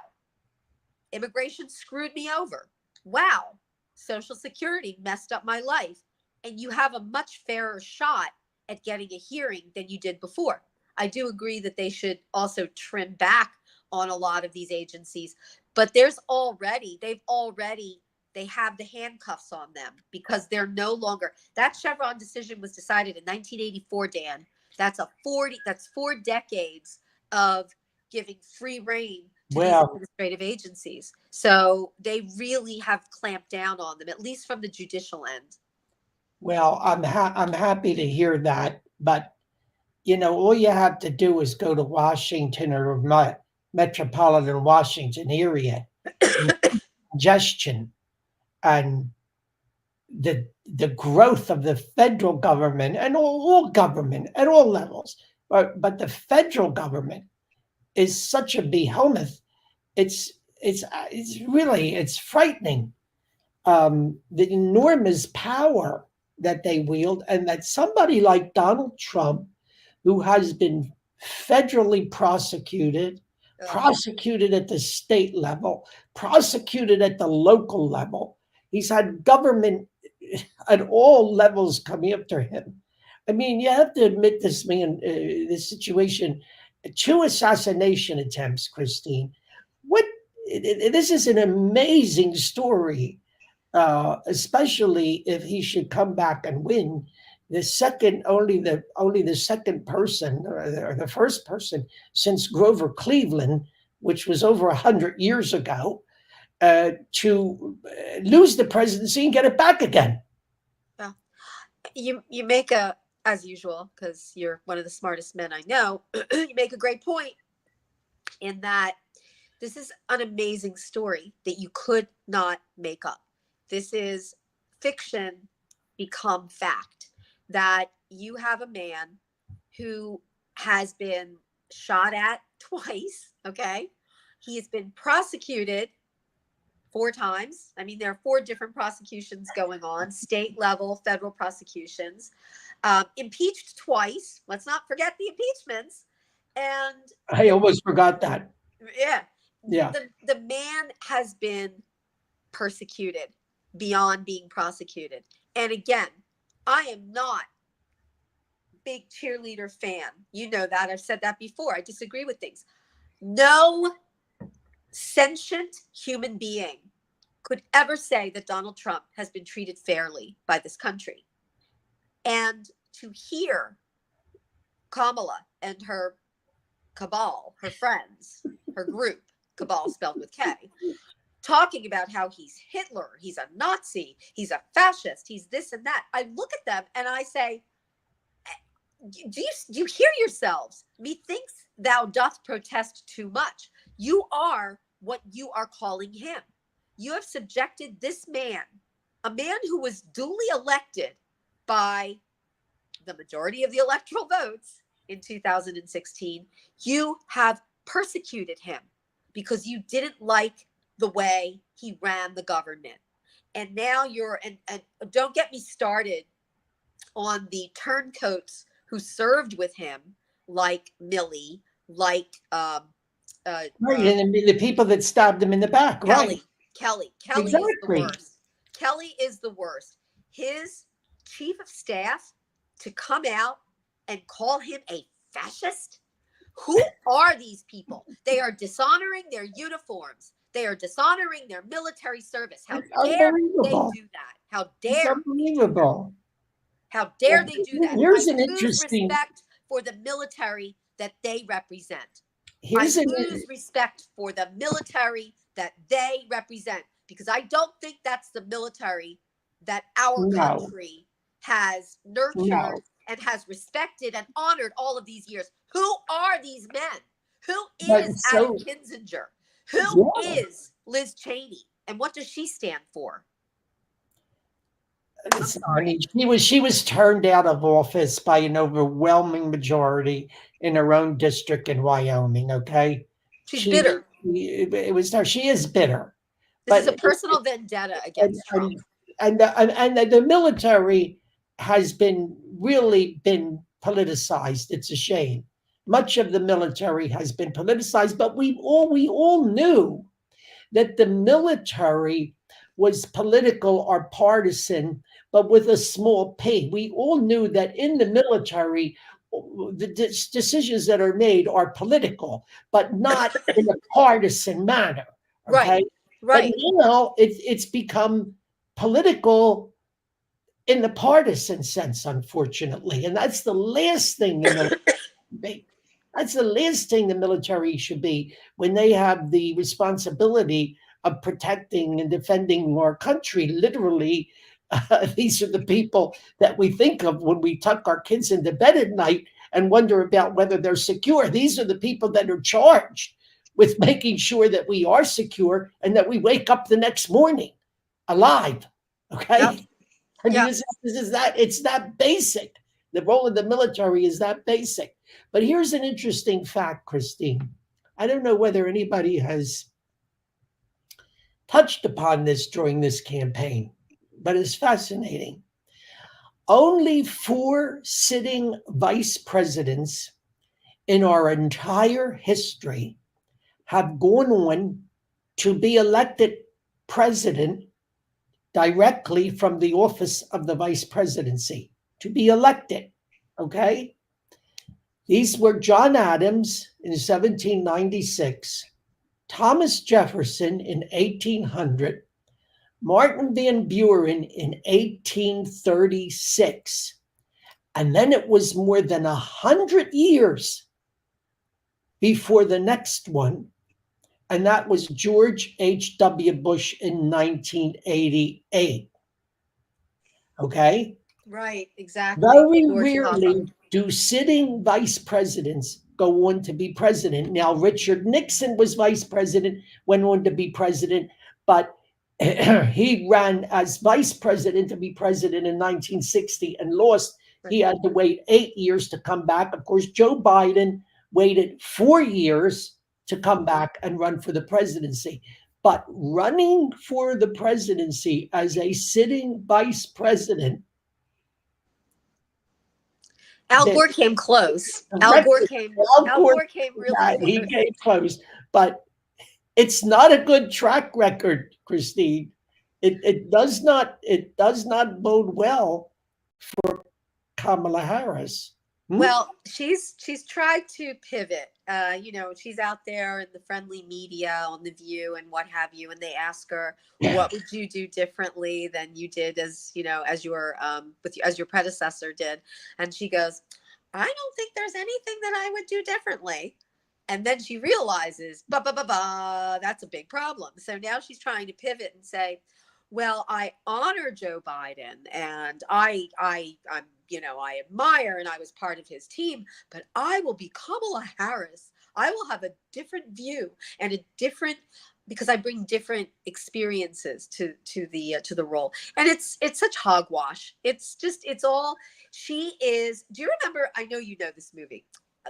immigration screwed me over. Wow, Social Security messed up my life." And you have a much fairer shot at getting a hearing than you did before. I do agree that they should also trim back on a lot of these agencies, but they've already they have the handcuffs on them because they're no longer, that Chevron decision was decided in 1984, Dan. That's 4 decades of giving free reign to these Well, administrative agencies. So they really have clamped down on them, at least from the judicial end. well, I'm happy to hear that, but all you have to do is go to Washington or metropolitan Washington area, congestion, and the growth of the federal government and all government at all levels, but the federal government is such a behemoth. It's frightening. The enormous power that they wield, and that somebody like Donald Trump, who has been federally prosecuted at the state level, prosecuted at the local level. He's had government at all levels coming after him. I mean, you have to admit this man, this situation, 2 assassination attempts, Christine. What? This is an amazing story, especially if he should come back and win. Only the second person or the first person since Grover Cleveland, which was over 100 years ago, to lose the presidency and get it back again. Yeah. You make a, as usual, because you're one of the smartest men I know, you make a great point in that this is an amazing story that you could not make up. This is fiction become fact, that you have a man who has been shot at twice, okay? He has been prosecuted 4 times. I mean, there are 4 different prosecutions going on, state level, federal prosecutions, impeached twice. Let's not forget the impeachments. And I almost forgot that. yeah, Yeah. the man has been persecuted beyond being prosecuted. And again, I am not big cheerleader fan. You know that. I've said that before. I disagree with things. No sentient human being could ever say that Donald Trump has been treated fairly by this country. And to hear Kamala and her cabal, her friends, her group, cabal spelled with K, talking about how he's Hitler, he's a Nazi, he's a fascist, he's this and that. I look at them and I say, do you hear yourselves? Methinks thou doth protest too much. You are what you are calling him. You have subjected this man, a man who was duly elected by the majority of the electoral votes in 2016. You have persecuted him because you didn't like the way he ran the government. And now and don't get me started on the turncoats who served with him, like Milley, like Right, and the people that stabbed him in the back, right? Kelly Exactly. is the worst. Kelly is the worst. His chief of staff to come out and call him a fascist? Who are these people? They are dishonoring their uniforms. They are dishonoring their military service. How dare they do that? How dare unbelievable. How dare they do that? Here's I an lose interesting respect for the military that they represent. Here's I lose respect for the military that they represent, because I don't think that's the military that our country has nurtured and has respected and honored all of these years. Who are these men? Who is Adam Kinzinger? Who is Liz Cheney? And what does she stand for? I mean, she was turned out of office by an overwhelming majority in her own district in Wyoming. Okay, she's bitter. She is bitter. This is a personal vendetta against Trump. And the military has really been politicized. It's a shame. Much of the military has been politicized, but we all knew that the military was political or partisan, but with a small p. We all knew that in the military, the decisions that are made are political, but not in a partisan manner. Okay? But Right. now it's become political in the partisan sense, unfortunately. And that's the last thing the military should be. That's the last thing the military should be when they have the responsibility of protecting and defending our country. Literally, these are the people that we think of when we tuck our kids into bed at night and wonder about whether they're secure. These are the people that are charged with making sure that we are secure and that we wake up the next morning alive. Yep. Okay. I mean, Yep. this is that it's that basic. The role of the military is that basic. But here's an interesting fact, Christine. I don't know whether anybody has touched upon this during this campaign, but it's fascinating. Only 4 sitting vice presidents in our entire history have gone on to be elected president directly from the office of the vice presidency, to be elected. Okay? These were John Adams in 1796, Thomas Jefferson in 1800, Martin Van Buren in 1836. And then it was more than 100 years before the next one, and that was George H.W. Bush in 1988. Okay? Right. Exactly. Very George Papa. rarely do sitting vice presidents go on to be president. Now, Richard Nixon was vice president, went on to be president, but he ran as vice president to be president in 1960 and lost. Right. He had to wait 8 years to come back. Of course, Joe Biden waited 4 years to come back and run for the presidency. But running for the presidency as a sitting vice president, Al the Gore came close. Al Gore record, came. Al Al Gore, Gore came really yeah, he close. came close, but it's not a good track record, Christine. It does not bode well for Kamala Harris. Hmm? Well, she's tried to pivot. She's out there in the friendly media on the View and what have you, and they ask her, "What would you do differently than you did as your as your predecessor did?" And she goes, "I don't think there's anything that I would do differently." And then she realizes, that's a big problem. So now she's trying to pivot and say, well, I honor Joe Biden and I admire and I was part of his team, but I will be Kamala Harris. I will have a different view and a different because I bring different experiences to the role. And it's such hogwash. It's all she is. Do you remember? I know you know this movie.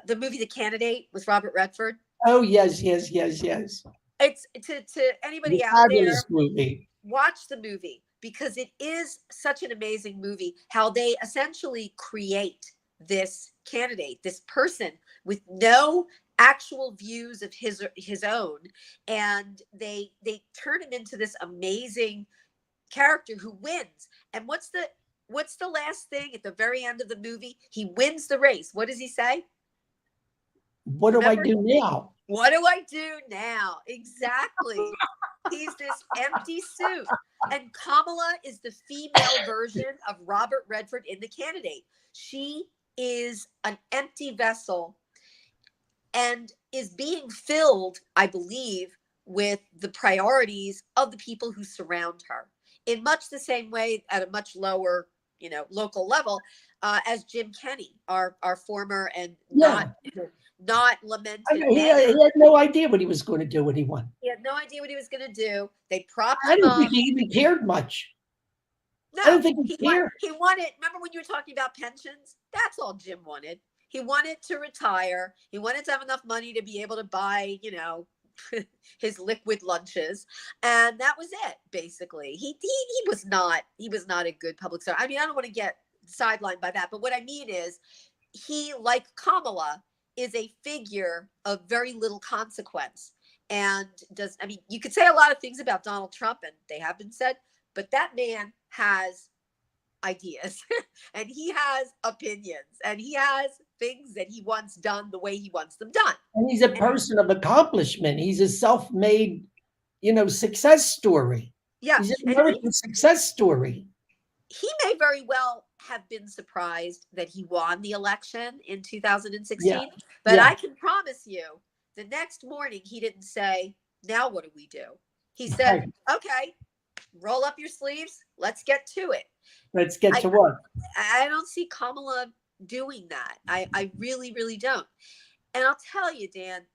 The movie The Candidate with Robert Redford. Oh yes, yes, yes, yes. It's to The anybody out fabulous there, movie. watch the movie because it is such an amazing movie how they essentially create this candidate, this person with no actual views of his own, and they turn him into this amazing character who wins. And what's the last thing at the very end of the movie? He wins the race. What does he say? What do I Remember? do now? What do I do now? Exactly. He's this empty suit. And Kamala is the female version of Robert Redford in The Candidate. She is an empty vessel and is being filled, I believe, with the priorities of the people who surround her in much the same way at a much lower, local level as Jim Kenney, our former and Yeah. not I lamented mean, he mayor. had no idea what he was going to do when he won. He had no idea what he was going to do. They propped I him don't think up. he even cared much. I don't No, think he he want cared. he wanted. Remember when you were talking about pensions? That's all Jim wanted. He wanted to retire. He wanted to have enough money to be able to buy, his liquid lunches, and that was it. Basically, he was not a good public servant. I mean, I don't want to get sidelined by that, but what I mean is, he, like Kamala, is a figure of very little consequence. And you could say a lot of things about Donald Trump, and they have been said, but that man has ideas and he has opinions and he has things that he wants done the way he wants them done. And he's a And person of accomplishment. He's a self-made, success story. Yeah, He's an and American success story. he may very well have been surprised that he won the election in Yeah, 2016, but yeah, I can promise you the next morning he didn't say, "Now what do we do?" He said, right. "Okay, roll up your sleeves, let's get to it." Let's get I to work. I don't see Kamala doing that. I really really don't. And I'll tell you, Dan,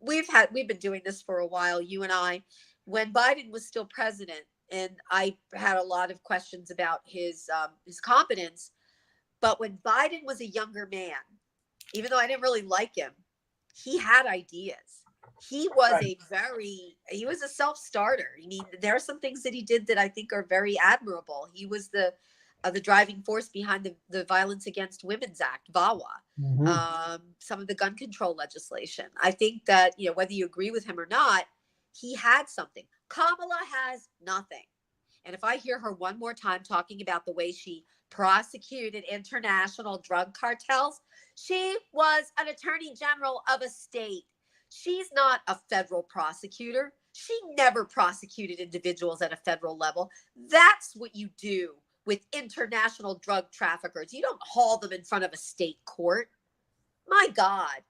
we've been doing this for a while, you and I. When Biden was still president, and I had a lot of questions about his competence, but when Biden was a younger man, even though I didn't really like him, he had ideas. Right. He was a self-starter. I mean, there are some things that he did that I think are very admirable. He was the driving force behind the Violence Against Women's Act, VAWA, Mhm. some of the gun control legislation. I think that, whether you agree with him or not, he had something. Kamala has nothing. And if I hear her one more time talking about the way she prosecuted international drug cartels, she was an attorney general of a state. She's not a federal prosecutor. She never prosecuted individuals at a federal level. That's what you do with international drug traffickers. You don't haul them in front of a state court. My God.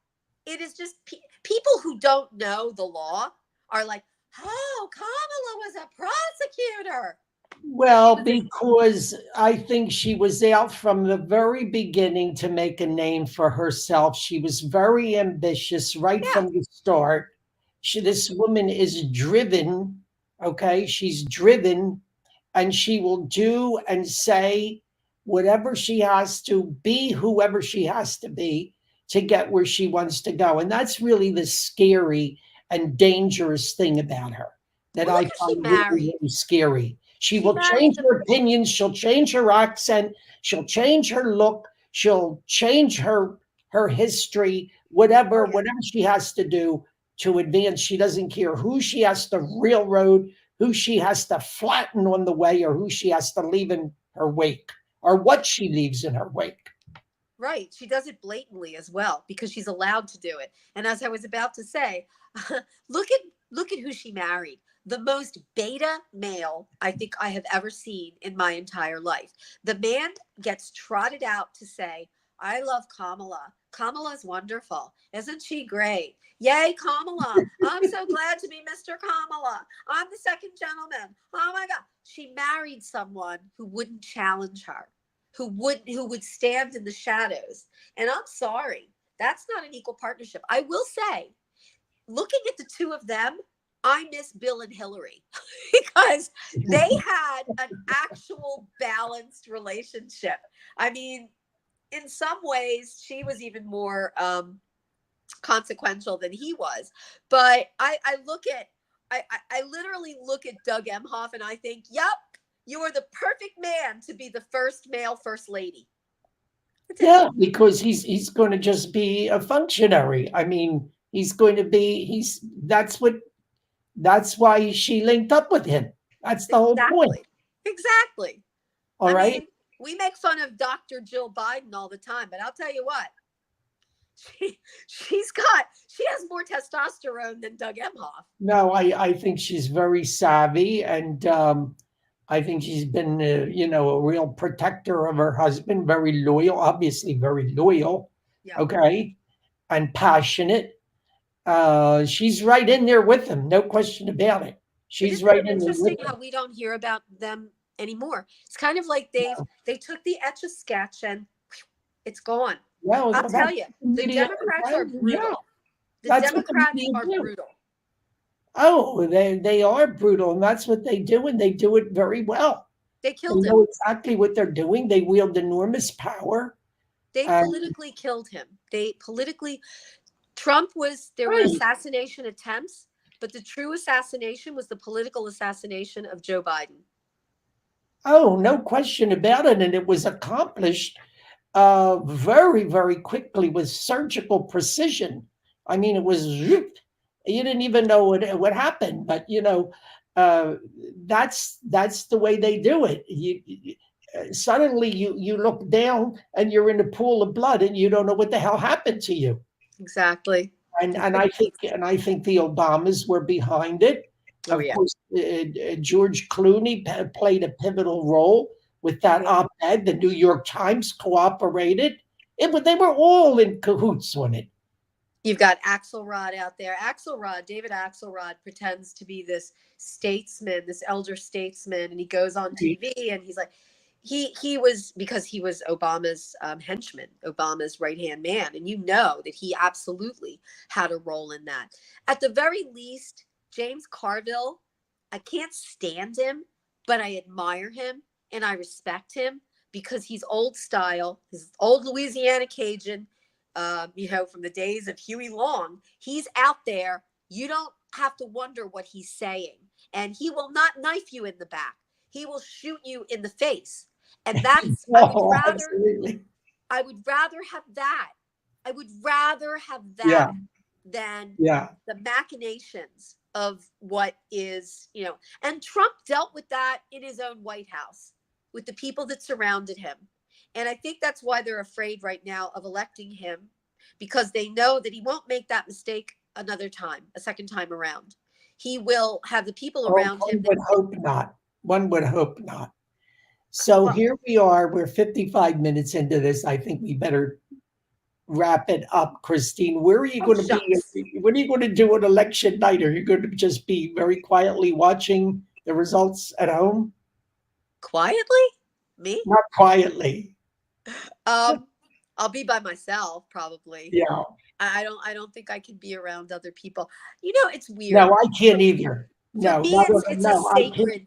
It is just people who don't know the law are like, oh, Kamala was a prosecutor. She Well, was a, because I think she was out from the very beginning to make a name for herself. She was very ambitious right yeah, from the start. This woman is driven, okay? She's driven, and she will do and say whatever she has to, be whoever she has to be to get where she wants to go. And that's really the scary and dangerous thing about her that well, I look who she find really, married. really scary. She She will married change the, her opinions, she'll change her accent, she'll change her look, she'll change her history, oh, whatever yeah. whatever she has to do to advance. She doesn't care who she has to railroad, who she has to flatten on the way, or who she has to leave in her wake, or what she leaves in her wake. Right. She does it blatantly as well because she's allowed to do it. And as I was about to say, look at look at who she married. The most beta male I think I have ever seen in my entire life. The man gets trotted out to say, "I love Kamala. Kamala's wonderful. Isn't she great? Yay, Kamala. I'm so glad to be Mr. Kamala. I'm the second gentleman. Oh my God." She married someone who wouldn't challenge her, who would stand in the shadows. And I'm sorry, that's not an equal partnership. I will say, looking at the two of them, I miss Bill and Hillary because they had an actual balanced relationship. I mean, in some ways, she was even more consequential than he was. But I literally look at Doug Emhoff and I think, yep, you are the perfect man to be the first male first lady. That's it. Yeah, because he's going to just be a functionary. I mean, he's going to be he's that's why she linked up with him. That's the whole point. Exactly. Exactly. All I right. mean, we make fun of Dr. Jill Biden all the time, but I'll tell you what, she has more testosterone than Doug Emhoff. No, I think she's very savvy, and I think she's been, a real protector of her husband, very loyal, obviously very loyal, Yeah. okay, and passionate. She's right in there with him, no question about it. But She's isn't right it in there interesting with how him. we don't hear about them anymore? It's kind of like they took the etch a sketch and it's gone. Well, I'll that's tell you, what the the media, Democrats are yeah, brutal. The that's what the Democrats media are do. brutal. Oh, they are brutal, and that's what they do, and they do it very well. They They killed him. know exactly what they're doing. They wield enormous power, They and politically killed him. They politically Trump was there were right. assassination attempts, but the true assassination was the political assassination of Joe Biden. Oh, no question about it, and it was accomplished very, very quickly with surgical precision. I mean, it was zoop. You didn't even know what happened, but uh, that's the way they do it. Suddenly you look down and you're in a pool of blood, and you don't know what the hell happened to you. Exactly. And I think the Obamas were behind it. Oh Of yeah. course, George Clooney played a pivotal role with that Yeah. op-ed. The New York Times cooperated. They were all in cahoots on it. You've got Axelrod out there. David Axelrod pretends to be this statesman, this elder statesman, and he goes on Right. TV and he's like, he was, because he was Obama's henchman, Obama's right hand man, and you know that he absolutely had a role in that. At the very least, James Carville, I can't stand him, but I admire him and I respect him because he's old style, he's old Louisiana Cajun, from the days of Huey Long. He's out there. You don't have to wonder what he's saying. And he will not knife you in the back. He will shoot you in the face. And that's, Oh, absolutely. I would rather have that. I would rather have Yeah, that than yeah. the machinations of what is, and Trump dealt with that in his own White House with the people that surrounded him. And I think that's why they're afraid right now of electing him, because they know that he won't make that mistake another time, a second time around. He will have the people Oh, around him one that, would hope not. One would hope not. So well, here we are. We're 55 minutes into this. I think we better wrap it up. Christine, where are you oh, going to be? shucks. What are you going to do on election night? Are you going to just be very quietly watching the results at home? Quietly? Me? Not quietly. Um, I'll be by myself probably. Yeah. I don't think I can be around other people. It's weird. No, I can't either. For No, me, not it's a no, I can't.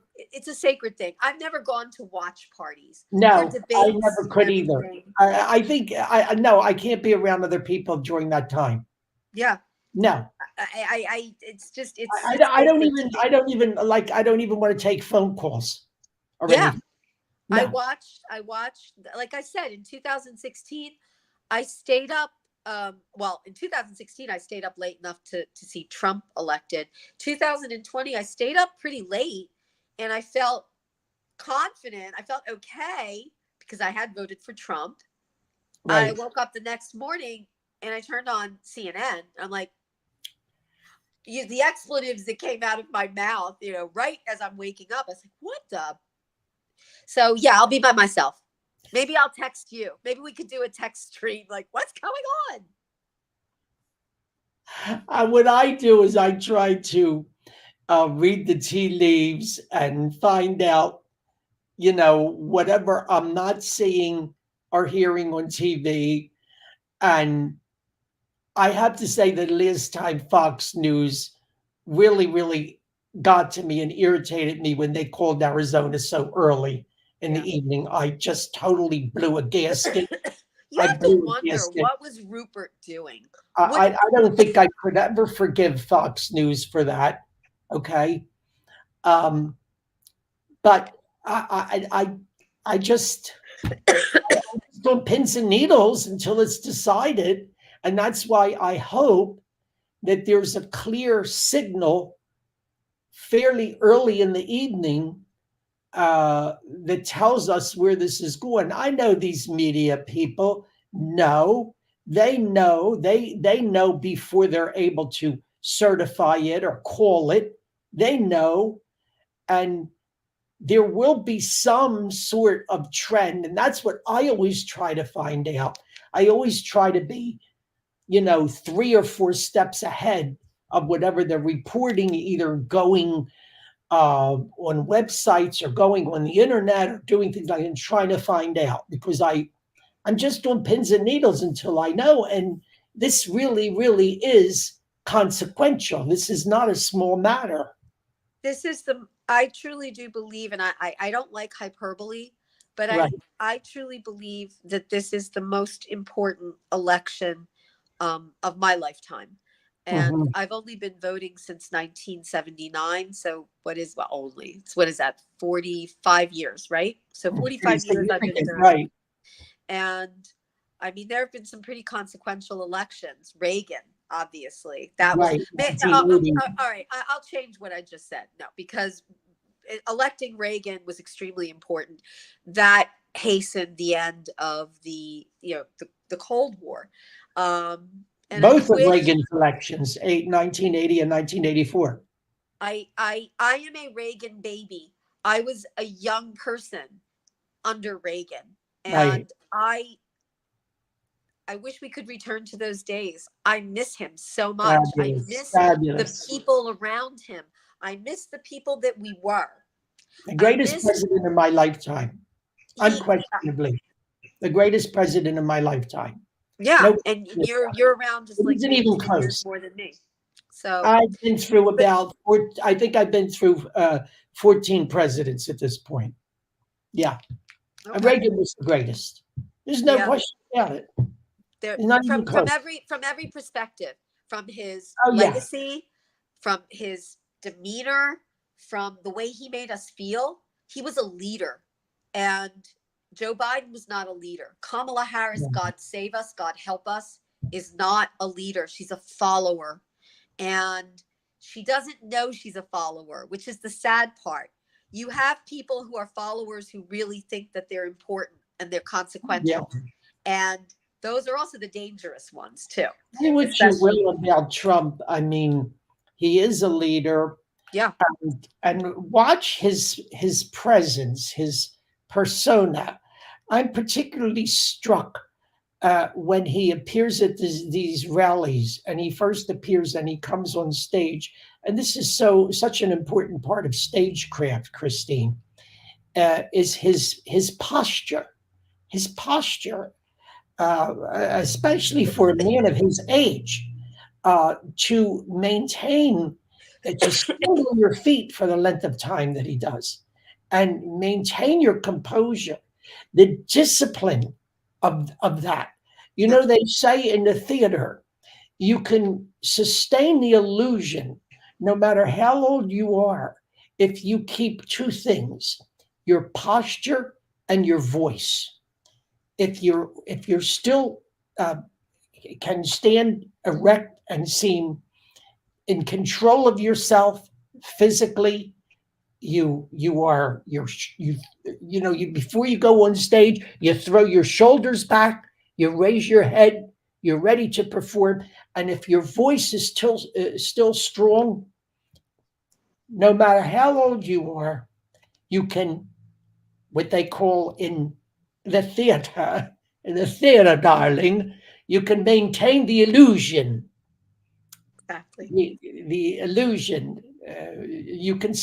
sacred thing. I've never gone to watch parties for No, I never debates and could either. everything. I think no, I can't be around other people during that time. Yeah, No, it's just it's I don't sacred to even me. I don't even want to take phone calls or Yeah, anything. No. I watched, like I said, in 2016, I stayed up. Well, in 2016, I stayed up late enough to see Trump elected. 2020, I stayed up pretty late, and I felt confident. I felt okay because I had voted for Trump. I Right. woke up the next morning and I turned on CNN. I'm like, the expletives that came out of my mouth, right as I'm waking up, I was like, what the? So, yeah, I'll be by myself. Maybe I'll text you. Maybe we could do a text stream. Like, what's going on? What I do is I try to read the tea leaves and find out, whatever I'm not seeing or hearing on TV. And I have to say that last time Fox News really, really got to me and irritated me when they called Arizona so early in the Yeah. evening. I just totally blew a gasket. You I have to blew a wonder, gasket. what was Rupert doing? What? I don't think I could ever forgive Fox News for that. Okay. Um, but I just on pins and needles until it's decided. And that's why I hope that there's a clear signal fairly early in the evening that tells us where this is going. I know these media people they know before they're able to certify it or call it. They know, and there will be some sort of trend, and that's what I always try to find out. I always try to be, 3 or 4 steps ahead of whatever they're reporting, either going on websites or going on the internet or doing things like that, and trying to find out, because I'm just on pins and needles until I know. And this really, really is consequential. This is not a small matter. I truly do believe, and I don't like hyperbole, but Right. I truly believe that this is the most important election of my lifetime. And Mm-hmm. I've only been voting since 1979. So what is that? 45 years, right? So 45 So years you're I've been thinking, voting. right, And I mean, there have been some pretty consequential elections. Reagan, obviously, that was. right, All 1980. right, I'll change what I just said. No, because electing Reagan was extremely important. That hastened the end of the Cold War. And I Both of wish Reagan's elections, 1980 and 1984. I am a Reagan baby. I was a young person under Reagan, Right. and I wish we could return to those days. I miss him so much. I Fabulous. miss the Fabulous. people around him. I miss the people that we were. The I greatest miss president of my lifetime, he unquestionably. The greatest president of my lifetime. yeah, No and question about you're around it. just It like isn't me, even 10 years close. more than me. So, I've been through but about four, I think I've been through 14 presidents at this point. Yeah. okay. Reagan was the greatest. There's no Yeah. question about it. There It's not even close. from every perspective, from his Oh, yeah. legacy, from his demeanor, from the way he made us feel. He was a leader. And Joe Biden was not a leader. Kamala Harris, Yeah. God save us, God help us, is not a leader. She's a follower. And she doesn't know she's a follower, which is the sad part. You have people who are followers who really think that they're important and they're Yeah. consequential. And those are also the dangerous ones too, Say what you especially. will about Trump. I mean, he is a leader, Yeah. and watch his presence, his persona. I'm particularly struck when he appears at these rallies, and he first appears and he comes on stage, and this is such an important part of stagecraft, Christine, is his posture, his posture, especially for a man of his age, to maintain, to stand on your feet for the length of time that he does, and maintain your composure, the discipline of that. You Yeah. know, they say in the theater, you can sustain the illusion no matter how old you are if you keep two things: your posture and your voice. If you're still uh, can stand erect and seem in control of yourself physically, you you know, you before you go on stage, you throw your shoulders back, you raise your head, you're ready to perform. And if your voice is still strong, no matter how old you are, you can, what they call in the theater, darling, you can maintain the illusion, Exactly. the illusion. You can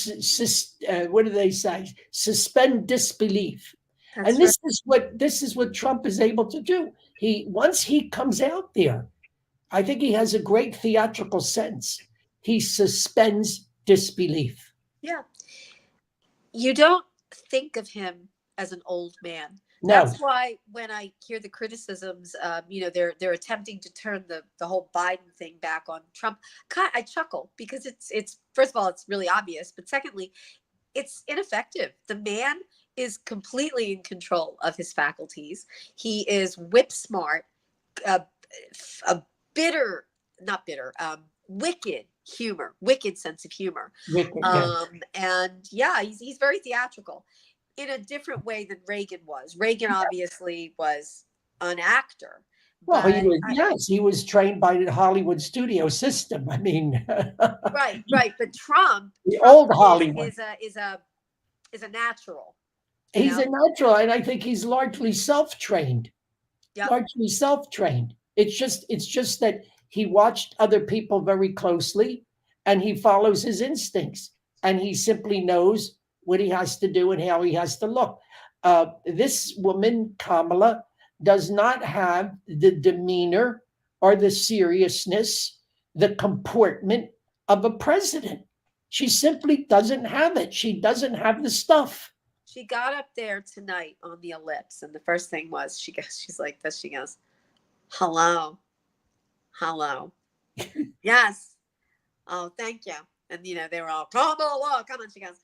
what do they say? Suspend disbelief, and That's right. this is what Trump is able to do. He once he comes out there, I think he has a great theatrical sense. He suspends disbelief. Yeah. You don't think of him as an old man. No, That's why when I hear the criticisms, they're attempting to turn the whole Biden thing back on Trump. I chuckle because it's first of all it's really obvious, but secondly, it's ineffective. The man is completely in control of his faculties. He is whip smart, a, a bitter, not bitter, wicked humor, wicked sense of humor. wicked, yes. And yeah, he's very theatrical in a different way than Reagan was. Reagan obviously was an actor, Well, but he was trained by the Hollywood studio system. I mean, right, right. But Trump, the Trump old is Hollywood. is a is a is a natural, you He's know. a natural, and I think he's largely self-trained. Yep. Largely self-trained. It's just that he watched other people very closely, and he follows his instincts, and he simply knows what he has to do and how he has to look. This woman, Kamala, does not have the demeanor or the seriousness, the comportment of a president. She simply doesn't have it. She doesn't have the stuff. She got up there tonight on the ellipse, and the first thing was she's like this. She goes, "Hello, hello, yes, oh, thank you." And they were all, "Come on, come on." She goes,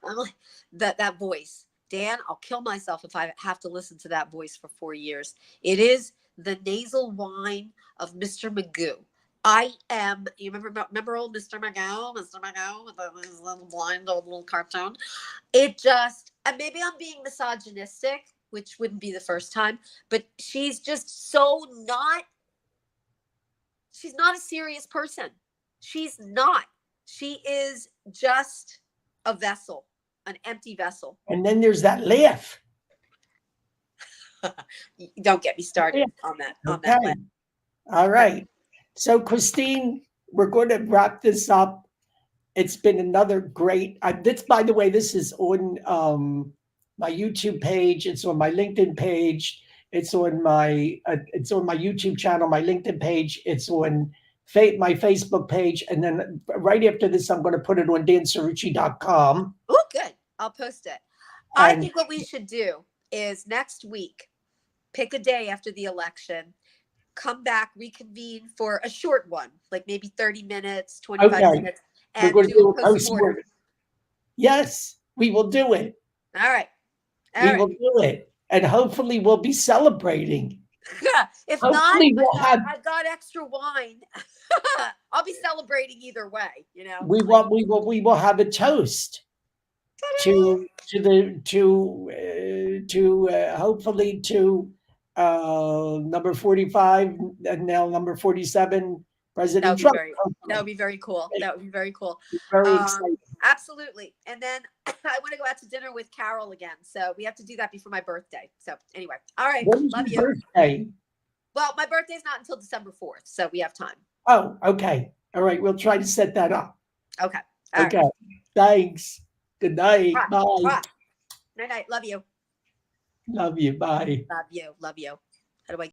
I'm like, that voice, Dan. I'll kill myself if I have to listen to that voice for 4 years. It is the nasal whine of Mr. Magoo. You remember old Mr. Magoo, with his little blind old little cartoon. It just, and maybe I'm being misogynistic, which wouldn't be the first time, but she's just so not, she's not a serious person. She's not. She is just a vessel, an empty vessel. And then there's that laugh. Don't get me started Yeah. on that Okay. last. All right. So, Christine, we're going to wrap this up. It's been another great. This, by the way, this is on my YouTube page. It's on my LinkedIn page. It's on my YouTube channel, my LinkedIn page. It's on my Facebook page, and then right after this, I'm going to put it on dancerucci.com. Oh, good. I'll post it. I And think what we should do is next week, pick a day after the election, come back, reconvene for a short one, like maybe 30 minutes, 25 okay, minutes, we're and going to do do a a post-mortem. post-mortem. Yes, we will do it. All right. All We right. will do it, and hopefully, we'll be celebrating. If not, Hopefully, we'll have. I've got extra wine. I'll be celebrating either way, We will have a toast to hopefully to number 45 and now number 47 That President would be Trump. very that would be very cool. That would be very cool. Very excited. Absolutely. And then I want to go out to dinner with Carol again. So we have to do that before my birthday. So anyway. All right. When is Love you. your birthday? Well, my birthday's not until December 4th, so we have time. Oh, okay. All right. We'll try to set that up. Okay. All Okay. right. Thanks. Good night. Bye. Bye. Night night. Love you. Love you. Bye. Love you. Love you.